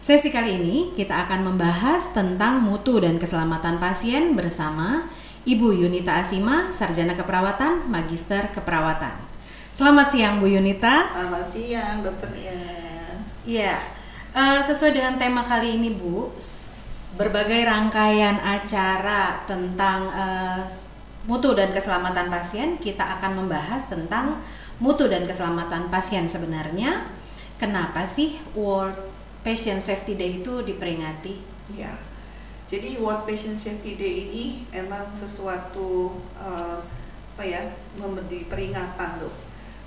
Sesi kali ini kita akan membahas tentang mutu dan keselamatan pasien bersama Ibu Yunita Asima, Sarjana Keperawatan, Magister Keperawatan. Selamat siang Bu Yunita. Selamat siang Dokter Nia. Iya, sesuai dengan tema kali ini Bu, berbagai rangkaian acara tentang mutu dan keselamatan pasien, kita akan membahas tentang mutu dan keselamatan pasien sebenarnya. Kenapa sih World Patient Safety Day itu diperingati? Ya, jadi World Patient Safety Day ini memang sesuatu memberi peringatan loh.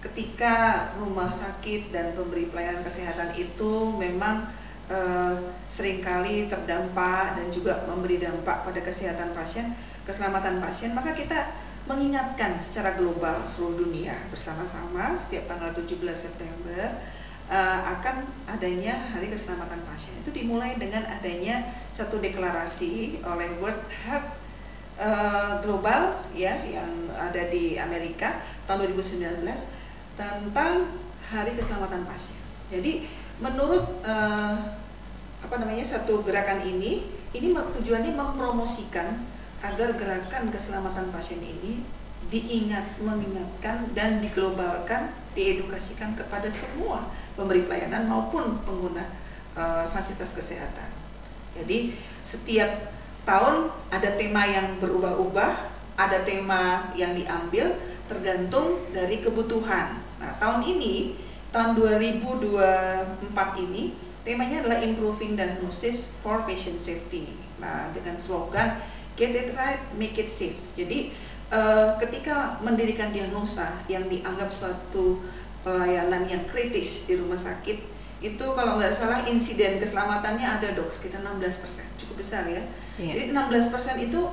Ketika rumah sakit dan pemberi pelayanan kesehatan itu memang seringkali terdampak dan juga memberi dampak pada kesehatan pasien, keselamatan pasien, maka kita mengingatkan secara global seluruh dunia bersama-sama setiap tanggal 17 September akan adanya Hari Keselamatan Pasien. Itu dimulai dengan adanya satu deklarasi oleh World Health Global ya, yang ada di Amerika tahun 2019 tentang Hari Keselamatan Pasien. Jadi menurut satu gerakan ini tujuannya mempromosikan agar gerakan keselamatan pasien ini mengingatkan dan diglobalkan, diedukasikan kepada semua pemberi pelayanan maupun pengguna fasilitas kesehatan. Jadi setiap tahun ada tema yang berubah-ubah, ada tema yang diambil tergantung dari kebutuhan. Nah, tahun 2024 ini temanya adalah Improving Diagnosis for Patient Safety. Nah, dengan slogan Get it right, make it safe. Jadi ketika mendirikan diagnosa yang dianggap suatu pelayanan yang kritis di rumah sakit, itu kalau nggak salah insiden keselamatannya ada sekitar 16%, cukup besar ya. Jadi 16% itu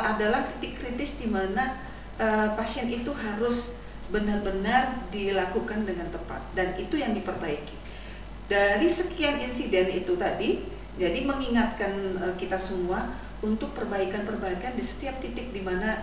adalah titik kritis di mana pasien itu harus benar-benar dilakukan dengan tepat, dan itu yang diperbaiki. Dari sekian insiden itu tadi, jadi mengingatkan kita semua untuk perbaikan-perbaikan di setiap titik di mana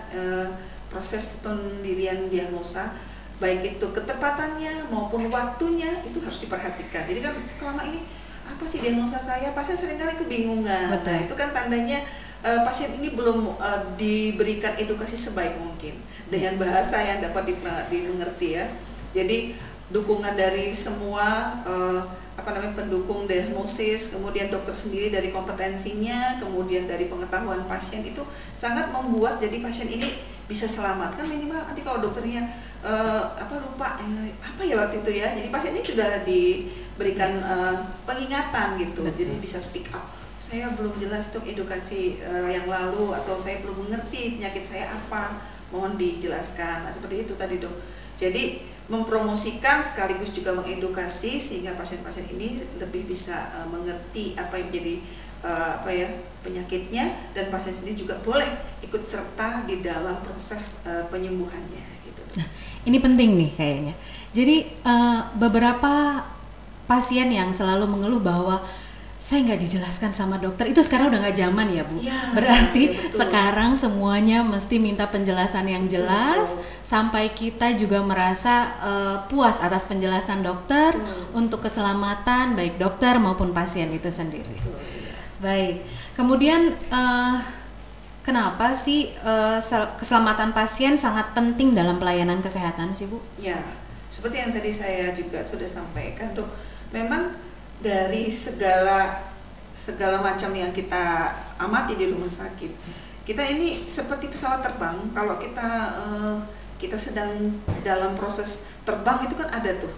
proses pendirian diagnosa, baik itu ketepatannya maupun waktunya, itu harus diperhatikan. Jadi kan selama ini apa sih diagnosa saya, pasien seringkali kebingungan. Betul. Nah, itu kan tandanya pasien ini belum diberikan edukasi sebaik mungkin dengan bahasa yang dapat dimengerti ya. Jadi dukungan dari semua pendukung diagnosis, kemudian dokter sendiri dari kompetensinya, kemudian dari pengetahuan pasien, itu sangat membuat jadi pasien ini bisa selamat. Kan minimal nanti kalau dokternya lupa apa ya waktu itu ya, jadi pasien ini sudah diberikan pengingatan gitu. Betul. Jadi bisa speak up, saya belum jelas dok edukasi yang lalu, atau saya belum mengerti penyakit saya apa, mohon dijelaskan. Nah, seperti itu tadi dok. Jadi mempromosikan sekaligus juga mengedukasi sehingga pasien-pasien ini lebih bisa mengerti apa yang menjadi penyakitnya, dan pasien sendiri juga boleh ikut serta di dalam proses penyembuhannya gitu. Nah, ini penting nih kayaknya. Jadi beberapa pasien yang selalu mengeluh bahwa saya nggak dijelaskan sama dokter, itu sekarang udah nggak zaman ya Bu. Ya, berarti betul. Sekarang semuanya mesti minta penjelasan yang jelas, sampai kita juga merasa puas atas penjelasan dokter untuk keselamatan baik dokter maupun pasien itu sendiri. Baik, kemudian kenapa sih keselamatan pasien sangat penting dalam pelayanan kesehatan sih Bu? Ya, seperti yang tadi saya juga sudah sampaikan dok, memang dari segala macam yang kita amati di rumah sakit, kita ini seperti pesawat terbang. Kalau kita sedang dalam proses terbang, itu kan ada tuh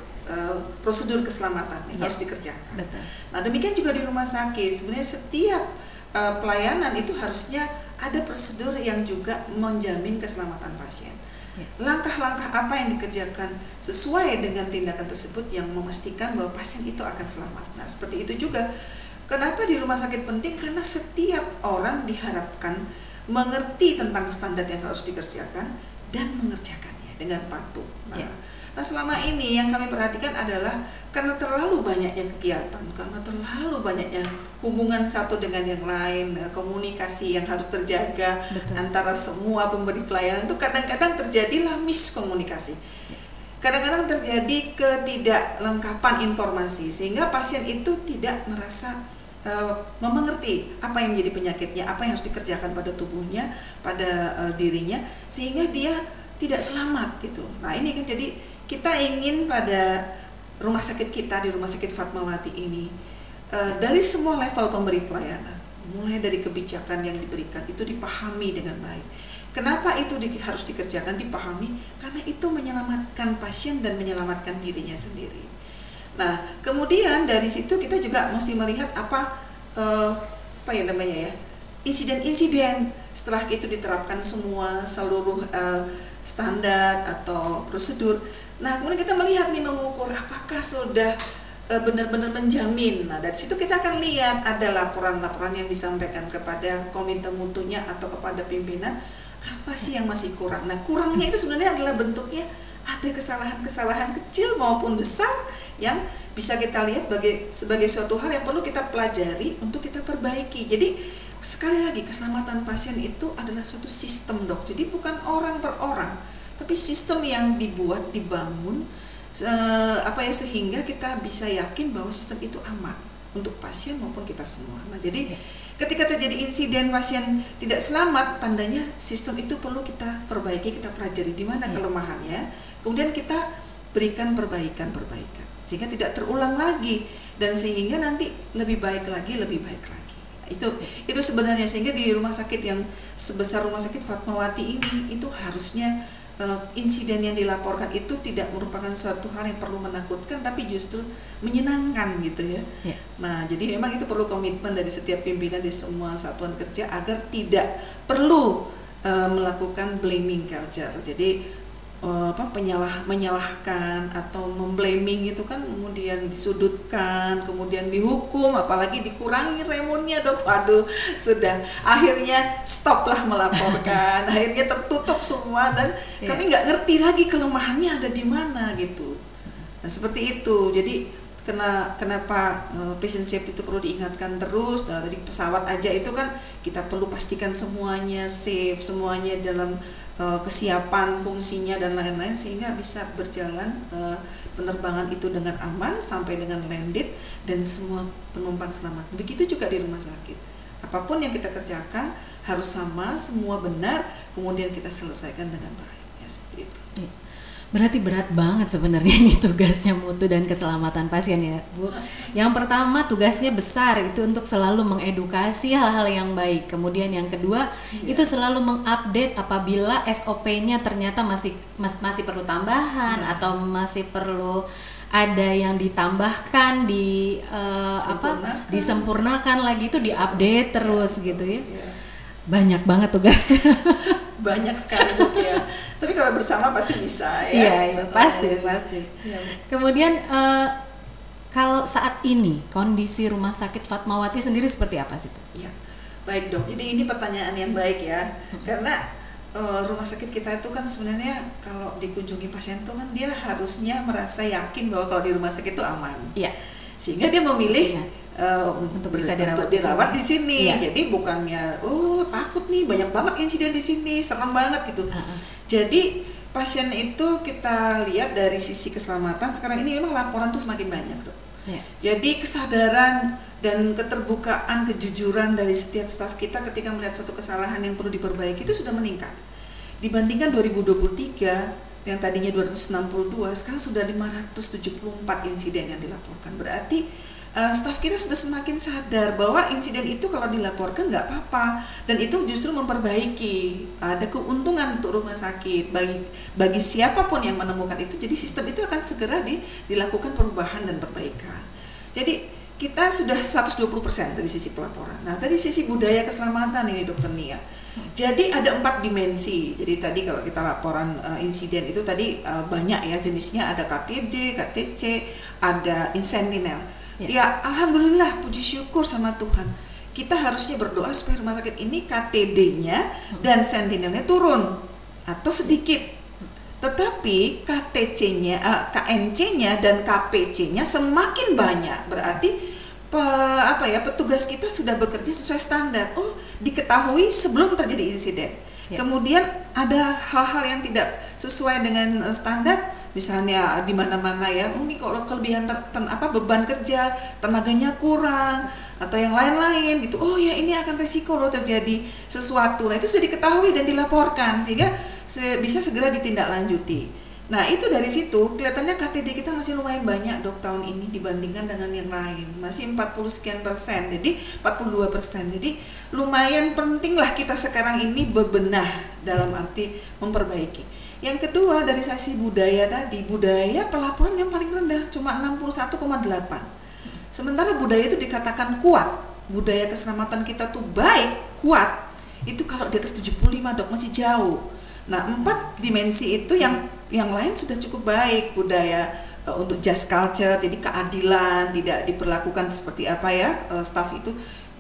prosedur keselamatan yang harus dikerjakan. Betul. Nah, demikian juga di rumah sakit. Sebenarnya setiap pelayanan itu harusnya ada prosedur yang juga menjamin keselamatan pasien. Langkah-langkah apa yang dikerjakan sesuai dengan tindakan tersebut yang memastikan bahwa pasien itu akan selamat. Nah, seperti itu juga. Kenapa di rumah sakit penting? Karena setiap orang diharapkan mengerti tentang standar yang harus dikerjakan dan mengerjakannya dengan patuh. Nah, selama ini yang kami perhatikan adalah karena terlalu banyaknya kegiatan, karena terlalu banyaknya hubungan satu dengan yang lain, komunikasi yang harus terjaga. Betul. Antara semua pemberi pelayanan, itu kadang-kadang terjadilah miskomunikasi. kadang-kadang terjadi ketidaklengkapan informasi sehingga pasien itu tidak merasa mengerti apa yang menjadi penyakitnya, apa yang harus dikerjakan pada tubuhnya, pada dirinya, sehingga dia tidak selamat gitu. Nah ini kan jadi kita ingin pada rumah sakit kita, di Rumah Sakit Fatmawati ini, dari semua level pemberi pelayanan, mulai dari kebijakan yang diberikan itu dipahami dengan baik. Kenapa itu harus dikerjakan, dipahami? Karena itu menyelamatkan pasien dan menyelamatkan dirinya sendiri. Nah, kemudian dari situ kita juga mesti melihat apa ya namanya ya, insiden-insiden setelah itu diterapkan semua seluruh standar atau prosedur. Nah, kemudian kita melihat nih, mengukur apakah sudah benar-benar menjamin. Nah, dari situ kita akan lihat ada laporan-laporan yang disampaikan kepada komite mutunya atau kepada pimpinan, apa sih yang masih kurang. Nah, kurangnya itu sebenarnya adalah bentuknya ada kesalahan-kesalahan kecil maupun besar yang bisa kita lihat sebagai suatu hal yang perlu kita pelajari untuk kita perbaiki. Jadi sekali lagi, keselamatan pasien itu adalah suatu sistem, Dok. Jadi bukan orang per orang, tapi sistem yang dibangun sehingga kita bisa yakin bahwa sistem itu aman untuk pasien maupun kita semua. Nah, jadi ketika terjadi insiden pasien tidak selamat, tandanya sistem itu perlu kita perbaiki, kita pelajari di mana kelemahannya, kemudian kita berikan perbaikan sehingga tidak terulang lagi dan sehingga nanti lebih baik lagi. Itu sebenarnya, sehingga di rumah sakit yang sebesar Rumah Sakit Fatmawati ini itu harusnya insiden yang dilaporkan itu tidak merupakan suatu hal yang perlu menakutkan, tapi justru menyenangkan gitu ya. Nah, jadi memang itu perlu komitmen dari setiap pimpinan di semua satuan kerja agar tidak perlu melakukan blaming culture. Jadi menyalahkan atau memblaming itu kan kemudian disudutkan, kemudian dihukum, apalagi dikurangi remunnya, Dok. Waduh, sudah akhirnya stoplah melaporkan, akhirnya tertutup semua dan kami nggak ngerti lagi kelemahannya ada di mana gitu. Nah, seperti itu. Jadi kenapa patient safety itu perlu diingatkan terus. Nah, tadi pesawat aja itu kan kita perlu pastikan semuanya safe, semuanya dalam kesiapan fungsinya dan lain-lain sehingga bisa berjalan penerbangan itu dengan aman sampai dengan landed dan semua penumpang selamat. Begitu juga di rumah sakit. Apapun yang kita kerjakan harus sama, semua benar, kemudian kita selesaikan dengan baik. Ya, seperti itu. Berarti berat banget sebenarnya ini tugasnya mutu dan keselamatan pasien ya, Bu. Yang pertama, tugasnya besar, itu untuk selalu mengedukasi hal-hal yang baik. Kemudian yang kedua, itu selalu mengupdate apabila SOP-nya ternyata masih perlu tambahan atau masih perlu ada yang ditambahkan, disempurnakan lagi, itu diupdate terus gitu ya. Banyak banget tugasnya. Banyak sekali, Bu, ya. Tapi kalau bersama pasti bisa ya. Iya, pasti. Ya. Kemudian kalau saat ini kondisi Rumah Sakit Fatmawati sendiri seperti apa sih, Bu? Ya. Baik, Dok. Jadi ini pertanyaan yang baik ya. Karena rumah sakit kita itu kan sebenarnya kalau dikunjungi pasien itu kan dia harusnya merasa yakin bahwa kalau di rumah sakit itu aman. Iya. Sehingga dia memilih untuk bisa dirawat di sini. Iya. Jadi bukannya takut nih, banyak banget insiden di sini, serem banget gitu. Jadi pasien itu kita lihat dari sisi keselamatan sekarang ini memang laporan tuh semakin banyak, Dok. Iya. Jadi kesadaran dan keterbukaan, kejujuran dari setiap staf kita ketika melihat suatu kesalahan yang perlu diperbaiki itu sudah meningkat. Dibandingkan 2023 yang tadinya 262, sekarang sudah 574 insiden yang dilaporkan. Berarti staf kita sudah semakin sadar bahwa insiden itu kalau dilaporkan nggak apa-apa dan itu justru memperbaiki, ada keuntungan untuk rumah sakit bagi siapapun yang menemukan itu. Jadi sistem itu akan segera dilakukan perubahan dan perbaikan. Jadi kita sudah 120% dari sisi pelaporan. Nah, dari sisi budaya keselamatan ini, Dokter Nia. Jadi ada 4 dimensi. Jadi tadi kalau kita laporan insiden itu tadi banyak ya jenisnya, ada KTD, KTC, ada sentinel. Ya, alhamdulillah, puji syukur sama Tuhan. Kita harusnya berdoa supaya rumah sakit ini KTD-nya dan sentinelnya turun atau sedikit. Tetapi KTC-nya, KNC-nya dan KPC-nya semakin banyak. Berarti petugas kita sudah bekerja sesuai standar. Diketahui sebelum terjadi insiden. Kemudian ada hal-hal yang tidak sesuai dengan standar, misalnya di mana-mana ya, ini kalau kelebihan beban kerja, tenaganya kurang atau yang lain-lain gitu. Oh ya, ini akan resiko loh terjadi sesuatu. Nah, itu sudah diketahui dan dilaporkan sehingga bisa segera ditindaklanjuti. Nah, itu dari situ kelihatannya KTD kita masih lumayan banyak dok tahun ini dibandingkan dengan yang lain. Masih 40 sekian persen, jadi 42%. Jadi lumayan penting lah kita sekarang ini berbenah dalam arti memperbaiki. Yang kedua dari sisi budaya tadi, budaya pelaporan yang paling rendah cuma 61,8. Sementara budaya itu dikatakan kuat. Budaya keselamatan kita tuh baik, kuat. Itu kalau di atas 75 dok masih jauh. Nah, 4 dimensi itu yang lain sudah cukup baik. Budaya untuk just culture, jadi keadilan, tidak diperlakukan seperti apa ya, staff itu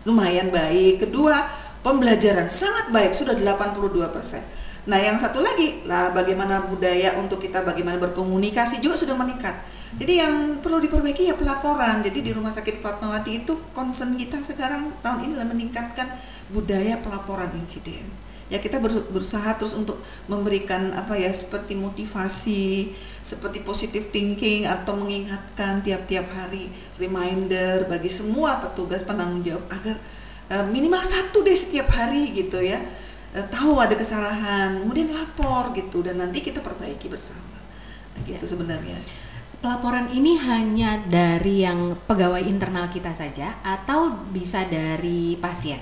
lumayan baik. Kedua, pembelajaran sangat baik, sudah 82%. Nah, yang satu lagi lah, bagaimana budaya untuk kita bagaimana berkomunikasi juga sudah meningkat. Jadi yang perlu diperbaiki ya pelaporan. Jadi di Rumah Sakit Fatmawati itu concern kita sekarang tahun ini adalah meningkatkan budaya pelaporan insiden. Ya, kita berusaha terus untuk memberikan seperti motivasi, seperti positive thinking atau mengingatkan tiap-tiap hari, reminder bagi semua petugas penanggung jawab agar minimal 1 deh setiap hari gitu ya, tahu ada kesalahan, kemudian lapor gitu, dan nanti kita perbaiki bersama. Nah, gitu ya. Sebenarnya pelaporan ini hanya dari yang pegawai internal kita saja atau bisa dari pasien?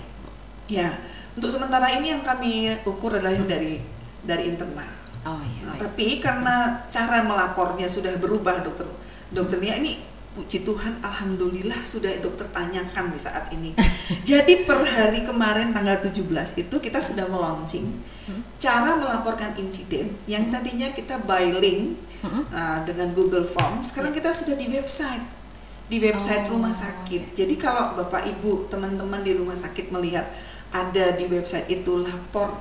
Ya, untuk sementara ini yang kami ukur adalah yang dari internal. Oh iya. Nah, tapi karena cara melapornya sudah berubah, dokternya ini puji Tuhan, alhamdulillah sudah dokter tanyakan di saat ini. Jadi per hari kemarin tanggal 17 itu kita sudah meluncing cara melaporkan insiden yang tadinya kita by link dengan Google Form, sekarang kita sudah di website rumah sakit. Jadi kalau Bapak Ibu teman-teman di rumah sakit melihat ada di website itu lapor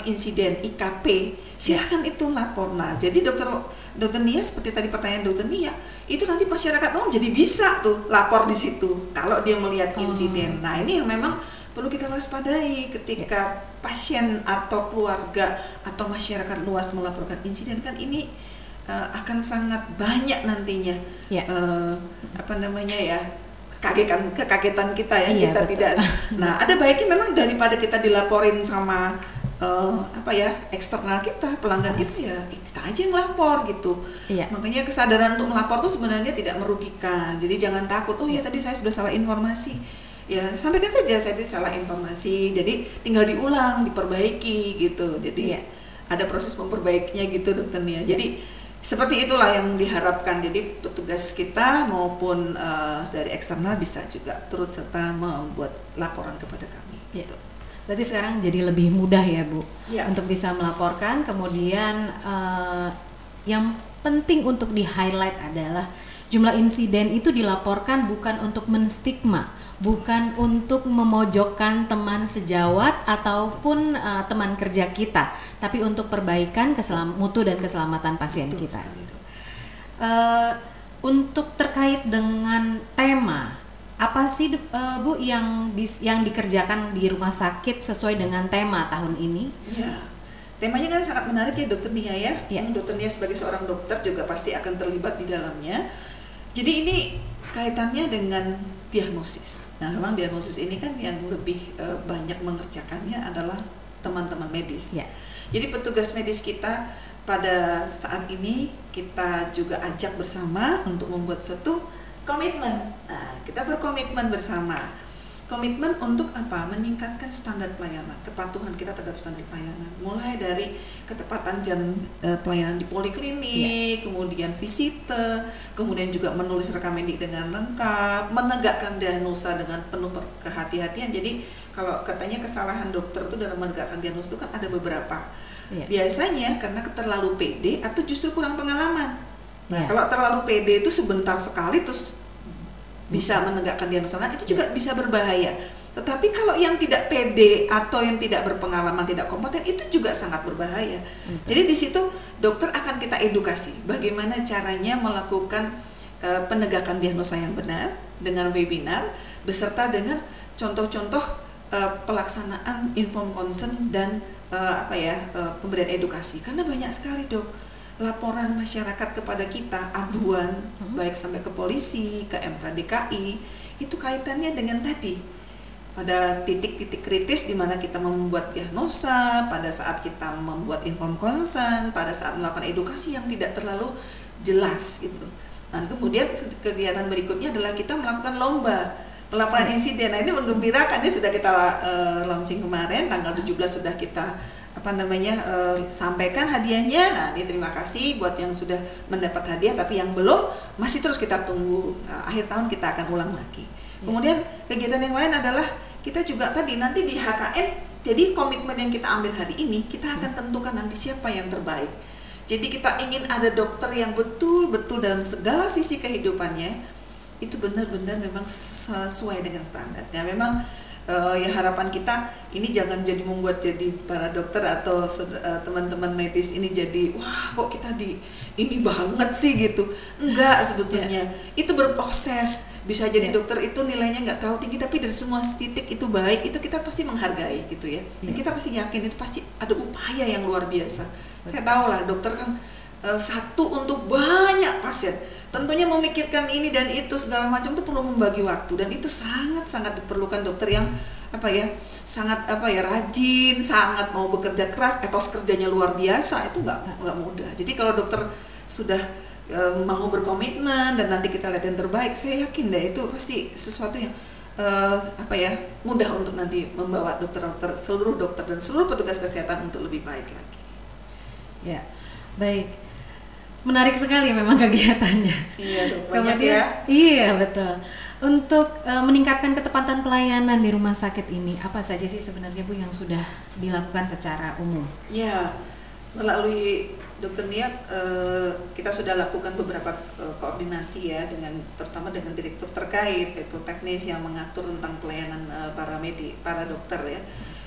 insiden IKP, silahkan itu lapor. Nah, jadi dokter Nia seperti tadi pertanyaan dokter Nia, itu nanti masyarakat umum jadi bisa tuh lapor di situ kalau dia melihat insiden. Nah, ini yang memang perlu kita waspadai ketika pasien atau keluarga atau masyarakat luas melaporkan insiden, kan ini akan sangat banyak nantinya kekagetan kita ya, kita betul. Tidak. Nah, ada baiknya memang daripada kita dilaporin sama eksternal kita, pelanggan kita, ya kita aja yang lapor gitu. Makanya kesadaran untuk melapor itu sebenarnya tidak merugikan. Jadi jangan takut, oh ya tadi saya sudah salah informasi. Ya sampaikan saja saya tadi salah informasi. Jadi tinggal diulang, diperbaiki gitu. Jadi ada proses memperbaikinya gitu dokter Nia. Jadi seperti itulah yang diharapkan. Jadi petugas kita maupun dari eksternal bisa juga turut serta membuat laporan kepada kami. Gitu. Berarti sekarang jadi lebih mudah ya Bu, untuk bisa melaporkan. Kemudian yang penting untuk di-highlight adalah jumlah insiden itu dilaporkan bukan untuk menstigma, bukan untuk memojokkan teman sejawat ataupun teman kerja kita, tapi untuk perbaikan mutu dan keselamatan pasien kita. Untuk terkait dengan tema, apa sih Bu yang dikerjakan di rumah sakit sesuai dengan tema tahun ini? Ya, temanya kan sangat menarik ya dokter Nia ya. Dokter Nia sebagai seorang dokter juga pasti akan terlibat di dalamnya. Jadi ini kaitannya dengan diagnosis. Nah, memang diagnosis ini kan yang lebih banyak mengerjakannya adalah teman-teman medis. Jadi petugas medis kita pada saat ini kita juga ajak bersama untuk membuat suatu komitmen. Nah, kita berkomitmen bersama. Komitmen untuk apa? Meningkatkan standar pelayanan, kepatuhan kita terhadap standar pelayanan. Mulai dari ketepatan jam pelayanan di poliklinik, kemudian visite, kemudian juga menulis rekam medik dengan lengkap, menegakkan diagnosa dengan penuh kehati-hatian. Jadi kalau katanya kesalahan dokter itu dalam menegakkan diagnosa itu kan ada beberapa. Biasanya karena terlalu pede atau justru kurang pengalaman. Nah, kalau terlalu pede itu sebentar sekali terus bisa menegakkan diagnosa, itu juga bisa berbahaya. Tetapi kalau yang tidak pede atau yang tidak berpengalaman, tidak kompeten, itu juga sangat berbahaya. Jadi di situ dokter akan kita edukasi bagaimana caranya melakukan penegakan diagnosa yang benar dengan webinar beserta dengan contoh-contoh pelaksanaan informed consent dan pemberian edukasi. Karena banyak sekali dok laporan masyarakat kepada kita, aduan baik sampai ke polisi, ke MKDKI, itu kaitannya dengan tadi pada titik-titik kritis di mana kita membuat diagnosa, pada saat kita membuat informed consent, pada saat melakukan edukasi yang tidak terlalu jelas gitu. Dan kemudian kegiatan berikutnya adalah kita melakukan lomba pelaporan insiden. Nah, ini menggembirakan, ini sudah kita launching kemarin, tanggal 17 sudah kita sampaikan hadiahnya. Nah, ini terima kasih buat yang sudah mendapat hadiah, tapi yang belum masih terus kita tunggu. Akhir tahun kita akan ulang lagi. Kemudian kegiatan yang lain adalah kita juga tadi nanti di HKM, jadi komitmen yang kita ambil hari ini, kita akan tentukan nanti siapa yang terbaik. Jadi kita ingin ada dokter yang betul-betul dalam segala sisi kehidupannya itu benar-benar memang sesuai dengan standarnya. Memang ya harapan kita ini jangan jadi membuat jadi para dokter atau teman-teman medis ini jadi wah kok kita ini banget sih gitu. Enggak, sebetulnya itu berproses. Bisa jadi dokter itu nilainya nggak terlalu tinggi, tapi dari semua titik itu baik, itu kita pasti menghargai gitu ya. Dan kita pasti yakin itu pasti ada upaya yang luar biasa. Saya tahu lah dokter kan satu untuk banyak pasien. Tentunya memikirkan ini dan itu segala macam itu perlu membagi waktu, dan itu sangat-sangat diperlukan dokter yang sangat rajin, sangat mau bekerja keras, etos kerjanya luar biasa, itu nggak mudah. Jadi kalau dokter sudah mau berkomitmen dan nanti kita lihat yang terbaik, saya yakin deh itu pasti sesuatu yang mudah untuk nanti membawa seluruh dokter dan seluruh petugas kesehatan untuk lebih baik lagi. Ya, baik. Menarik sekali memang kegiatannya. Iya dok, banyak ya. Iya betul. Untuk meningkatkan ketepatan pelayanan di rumah sakit ini, apa saja sih sebenarnya Bu yang sudah dilakukan secara umum? Ya, melalui Dokter Nia, kita sudah lakukan beberapa koordinasi ya terutama dengan direktur terkait, yaitu teknis yang mengatur tentang pelayanan para dokter ya.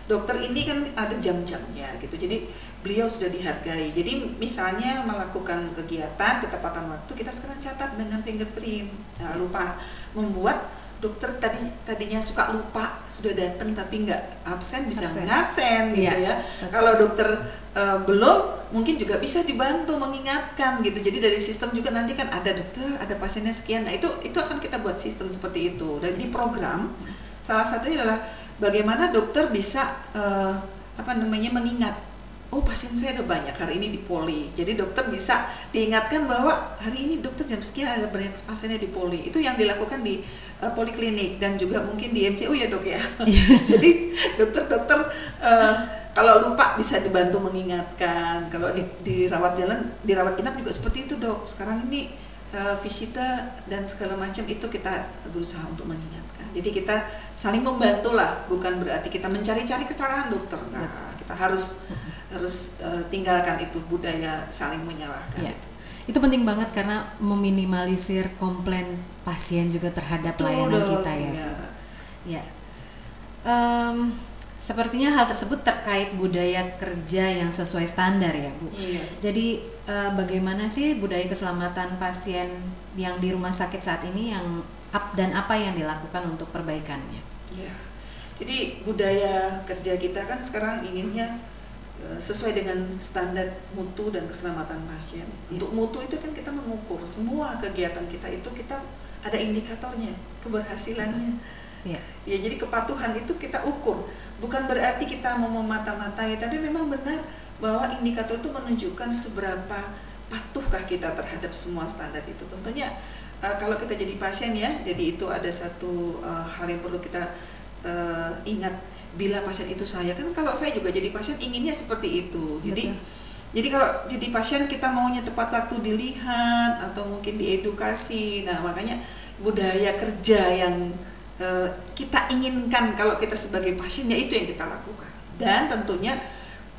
Dokter ini kan ada jam-jamnya gitu, jadi beliau sudah dihargai. Jadi misalnya melakukan kegiatan ketepatan waktu, kita sekarang catat dengan fingerprint. Nah, lupa membuat dokter tadinya suka lupa, sudah datang tapi nggak absen, bisa ngabsen gitu ya. Kalau dokter belum, mungkin juga bisa dibantu mengingatkan gitu. Jadi dari sistem juga nanti kan ada dokter, ada pasiennya sekian. Nah itu akan kita buat sistem seperti itu. Dan di program salah satunya adalah bagaimana dokter bisa mengingat, oh pasien saya ada banyak hari ini di poli. Jadi dokter bisa diingatkan bahwa hari ini dokter jam sekian ada banyak pasiennya di poli. Itu yang dilakukan di poliklinik dan juga mungkin di MCU ya dok ya. Jadi dokter kalau lupa bisa dibantu mengingatkan. Kalau di rawat inap juga seperti itu dok. Sekarang ini visita dan segala macam itu kita berusaha untuk mengingatkan. Jadi kita saling membantu lah, bukan berarti kita mencari-cari kesalahan dokter. Nah, kita harus tinggalkan itu budaya saling menyalahkan. Ya. Itu penting banget karena meminimalisir komplain pasien juga terhadap layanan kita ya. Ya. Sepertinya hal tersebut terkait budaya kerja yang sesuai standar ya Bu. Iya. Jadi bagaimana sih budaya keselamatan pasien yang di rumah sakit saat ini dan apa yang dilakukan untuk perbaikannya? Ya. Jadi budaya kerja kita kan sekarang inginnya sesuai dengan standar mutu dan keselamatan pasien. Untuk mutu itu kan kita mengukur semua kegiatan kita itu kita ada indikatornya, keberhasilannya. Ya, jadi kepatuhan itu kita ukur. Bukan berarti kita mau memata-matai, tapi memang benar bahwa indikator itu menunjukkan seberapa patuhkah kita terhadap semua standar itu. Tentunya kalau kita jadi pasien ya, jadi itu ada satu hal yang perlu kita ingat. Bila pasien itu saya, kan kalau saya juga jadi pasien inginnya seperti itu. Jadi kalau jadi pasien kita maunya tepat waktu dilihat atau mungkin diedukasi. Nah makanya budaya kerja yang kita inginkan kalau kita sebagai pasien ya itu yang kita lakukan. Dan tentunya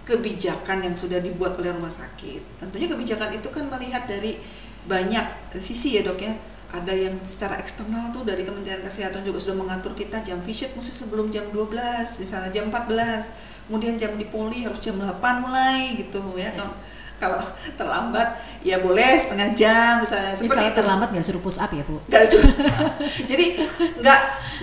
kebijakan yang sudah dibuat oleh rumah sakit. Tentunya kebijakan itu kan melihat dari banyak sisi ya dok ya. Ada yang secara eksternal tuh dari Kementerian Kesehatan juga sudah mengatur kita jam visit mesti sebelum jam 12, misalnya jam 14. Kemudian jam di poli harus jam 8 mulai gitu ya. Kalau terlambat ya boleh setengah jam misalnya. Jadi kalau terlambat nggak suruh push up ya Bu? Nggak suruh push up. Jadi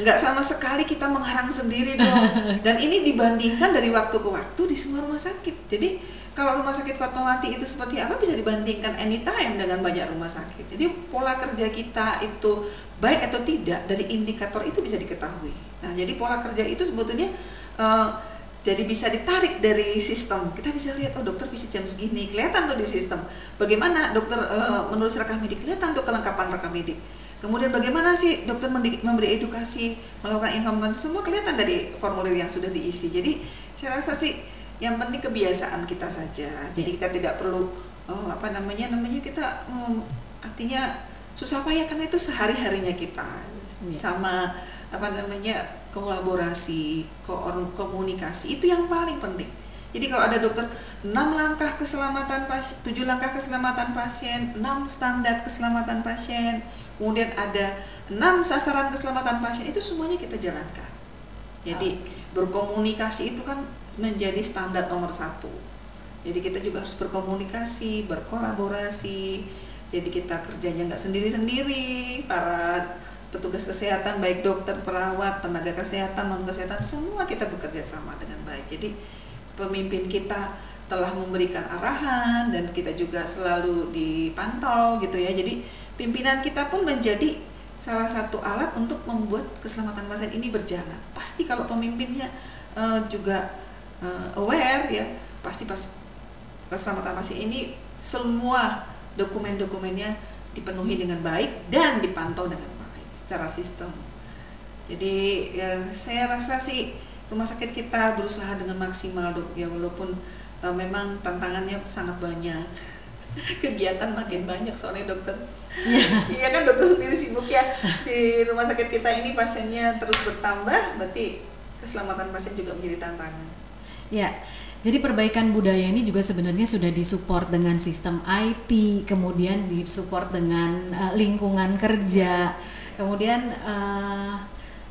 nggak sama sekali kita mengharang sendiri dong. Dan ini dibandingkan dari waktu ke waktu di semua rumah sakit. Jadi kalau rumah sakit Fatmawati itu seperti apa bisa dibandingkan anytime dengan banyak rumah sakit. Jadi pola kerja kita itu baik atau tidak dari indikator itu bisa diketahui. Nah, jadi pola kerja itu sebetulnya jadi bisa ditarik dari sistem. Kita bisa lihat, oh dokter visit jam segini, kelihatan tuh di sistem. Bagaimana dokter menulis rekam medik, kelihatan tuh kelengkapan rekam medik. Kemudian bagaimana sih dokter memberi edukasi, melakukan informasi, semua kelihatan dari formulir yang sudah diisi. Jadi saya rasa sih yang penting kebiasaan kita saja. Jadi kita tidak perlu kita artinya susah payah karena itu sehari-harinya kita sama kolaborasi, komunikasi itu yang paling penting. Jadi kalau ada dokter 6 langkah keselamatan pasien, 7 langkah keselamatan pasien, 6 standar keselamatan pasien, kemudian ada 6 sasaran keselamatan pasien, itu semuanya kita jalankan. Jadi berkomunikasi itu kan menjadi standar nomor 1. Jadi kita juga harus berkomunikasi, berkolaborasi. Jadi kita kerjanya nggak sendiri-sendiri, para petugas kesehatan baik dokter, perawat, tenaga kesehatan, non kesehatan, semua kita bekerja sama dengan baik. Jadi pemimpin kita telah memberikan arahan dan kita juga selalu dipantau gitu ya. Jadi pimpinan kita pun menjadi salah satu alat untuk membuat keselamatan pasien ini berjalan. Pasti kalau pemimpinnya juga aware ya, pasti pas keselamatan pasien ini semua dokumen-dokumennya dipenuhi dengan baik dan dipantau dengan baik secara sistem. Jadi saya rasa sih rumah sakit kita berusaha dengan maksimal dok ya, walaupun memang tantangannya sangat banyak. Kegiatan makin banyak soalnya dokter. Iya kan, dokter sendiri sibuk ya. Di rumah sakit kita ini pasiennya terus bertambah, berarti keselamatan pasien juga menjadi tantangan. Ya. Jadi perbaikan budaya ini juga sebenarnya sudah disupport dengan sistem IT, kemudian disupport dengan lingkungan kerja. Kemudian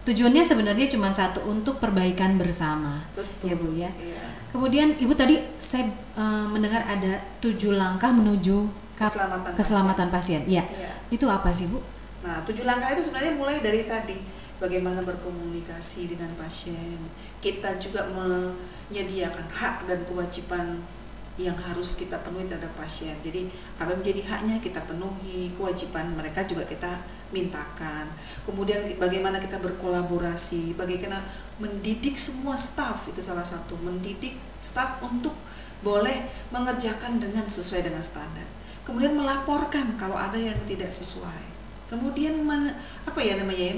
tujuannya sebenarnya cuma satu, untuk perbaikan bersama. Betul. Ya Bu ya. Iya. Kemudian Ibu tadi saya mendengar ada 7 langkah menuju keselamatan pasien. Ya. Iya. Itu apa sih Bu? Nah, 7 langkah itu sebenarnya mulai dari tadi, bagaimana berkomunikasi dengan pasien. Kita juga menyediakan hak dan kewajiban yang harus kita penuhi terhadap pasien. Jadi apa yang menjadi haknya kita penuhi, kewajiban mereka juga kita mintakan. Kemudian bagaimana kita berkolaborasi, bagaimana mendidik semua staf, itu salah satu, mendidik staf untuk boleh mengerjakan dengan sesuai dengan standar. Kemudian melaporkan kalau ada yang tidak sesuai. Kemudian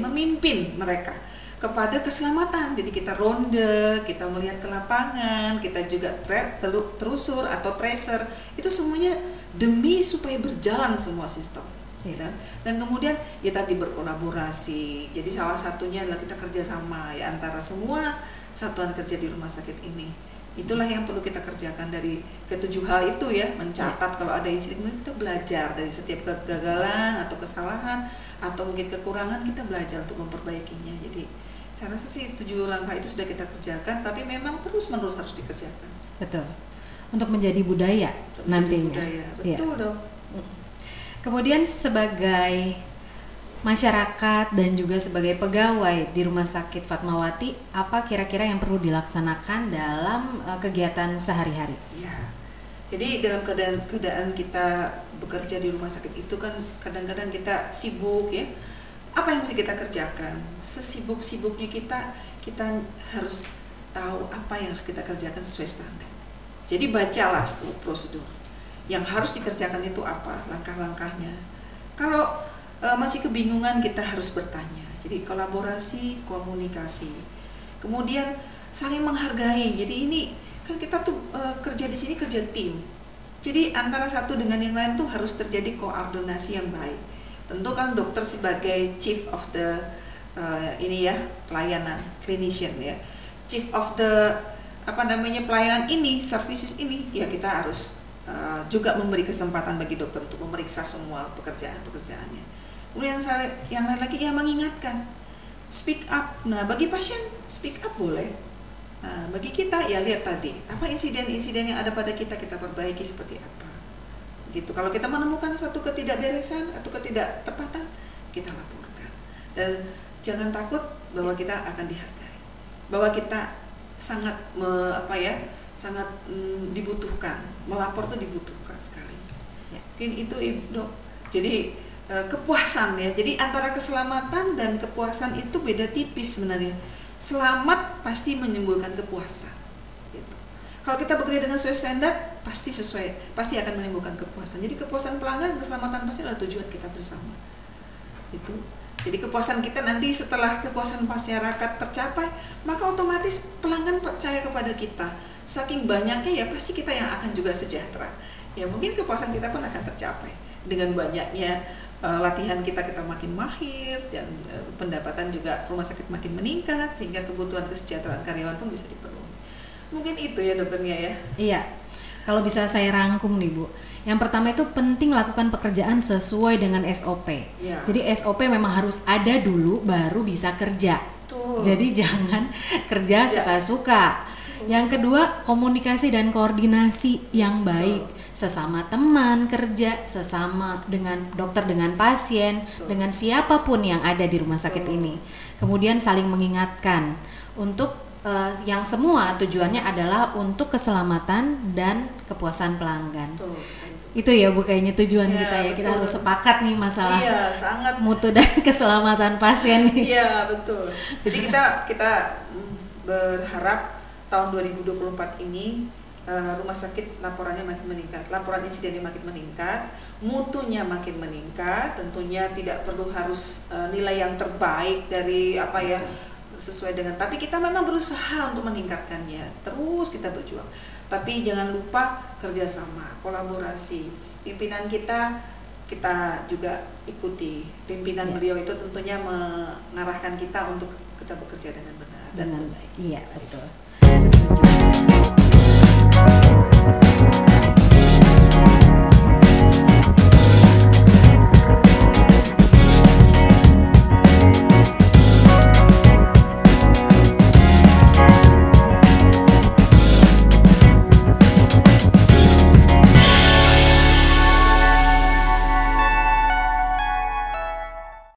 memimpin mereka kepada keselamatan. Jadi kita ronde, kita melihat ke lapangan, kita juga terusur atau tracer. Itu semuanya demi supaya berjalan semua sistem. Dan kemudian ya tadi berkolaborasi. Jadi salah satunya adalah kita kerjasama ya antara semua satuan kerja di rumah sakit ini. Itulah yang perlu kita kerjakan dari ketujuh hal itu ya, mencatat kalau ada insiden, kemudian kita belajar dari setiap kegagalan atau kesalahan atau mungkin kekurangan, kita belajar untuk memperbaikinya. Jadi saya rasa sih 7 langkah itu sudah kita kerjakan, tapi memang terus-menerus harus dikerjakan. Betul. Untuk menjadi budaya nantinya. Betul dong. Kemudian sebagai masyarakat dan juga sebagai pegawai di Rumah Sakit Fatmawati, apa kira-kira yang perlu dilaksanakan dalam kegiatan sehari-hari? Ya, jadi dalam keadaan kita bekerja di rumah sakit itu kan kadang-kadang kita sibuk ya. Apa yang mesti kita kerjakan? Sesibuk-sibuknya kita harus tahu apa yang harus kita kerjakan sesuai standar. Jadi bacalah prosedur. Yang harus dikerjakan itu apa? Langkah-langkahnya. Kalau masih kebingungan, kita harus bertanya. Jadi kolaborasi, komunikasi, kemudian saling menghargai. Jadi ini kan kita tuh kerja di sini kerja tim. Jadi antara satu dengan yang lain tuh harus terjadi koordinasi yang baik. Tentu kan dokter sebagai chief of the pelayanan, clinician ya, chief of the pelayanan ini, services ini, ya kita harus juga memberi kesempatan bagi dokter untuk memeriksa semua pekerjaannya. Kemudian yang lain lagi ya mengingatkan, speak up. Nah bagi pasien speak up boleh. Nah bagi kita ya lihat tadi apa insiden-insiden yang ada pada kita perbaiki seperti apa. Gitu. Kalau kita menemukan satu ketidakberesan atau ketidaktepatan, kita laporkan. Dan jangan takut bahwa kita akan dihargai, bahwa kita sangat sangat dibutuhkan. Melapor tuh dibutuhkan sekali. Ya. Mungkin itu Dok. Jadi kepuasan ya. Jadi antara keselamatan dan kepuasan itu beda tipis sebenarnya. Selamat pasti menimbulkan kepuasan. Gitu. Kalau kita bekerja dengan sesuai standar, pasti akan menimbulkan kepuasan. Jadi kepuasan pelanggan dan keselamatan pasien adalah tujuan kita bersama. Itu. Jadi kepuasan kita nanti setelah kepuasan masyarakat tercapai, maka otomatis pelanggan percaya kepada kita. Saking banyaknya ya pasti kita yang akan juga sejahtera. Ya mungkin kepuasan kita pun akan tercapai dengan banyaknya latihan kita makin mahir dan pendapatan juga rumah sakit makin meningkat sehingga kebutuhan kesejahteraan karyawan pun bisa dipenuhi. Mungkin itu ya dokternya ya. Iya. Kalau bisa saya rangkum nih Bu. Yang pertama itu penting lakukan pekerjaan sesuai dengan SOP. Ya. Jadi SOP memang harus ada dulu baru bisa kerja. Betul. Jadi jangan kerja suka-suka. Yang kedua, komunikasi dan koordinasi yang baik. Sesama teman kerja, sesama dengan dokter, dengan pasien, dengan siapapun yang ada di rumah sakit ini. Kemudian saling mengingatkan untuk yang semua tujuannya adalah untuk keselamatan dan kepuasan pelanggan. Betul. Itu ya Bu kayaknya tujuan Ya, kita ya. Kita betul. harus sepakat nih masalah sangat mutu dan keselamatan pasien nih. Iya, betul. Jadi kita berharap tahun 2024 ini rumah sakit laporannya makin meningkat, laporan insidennya makin meningkat, mutunya makin meningkat. Tentunya tidak perlu harus nilai yang terbaik dari sesuai dengan, tapi kita memang berusaha untuk meningkatkannya. Terus kita berjuang. Tapi jangan lupa kerjasama, kolaborasi. Pimpinan kita juga ikuti. Pimpinan beliau itu tentunya mengarahkan kita untuk kita bekerja dengan benar dan dengan baik. Iya, betul. Setuju.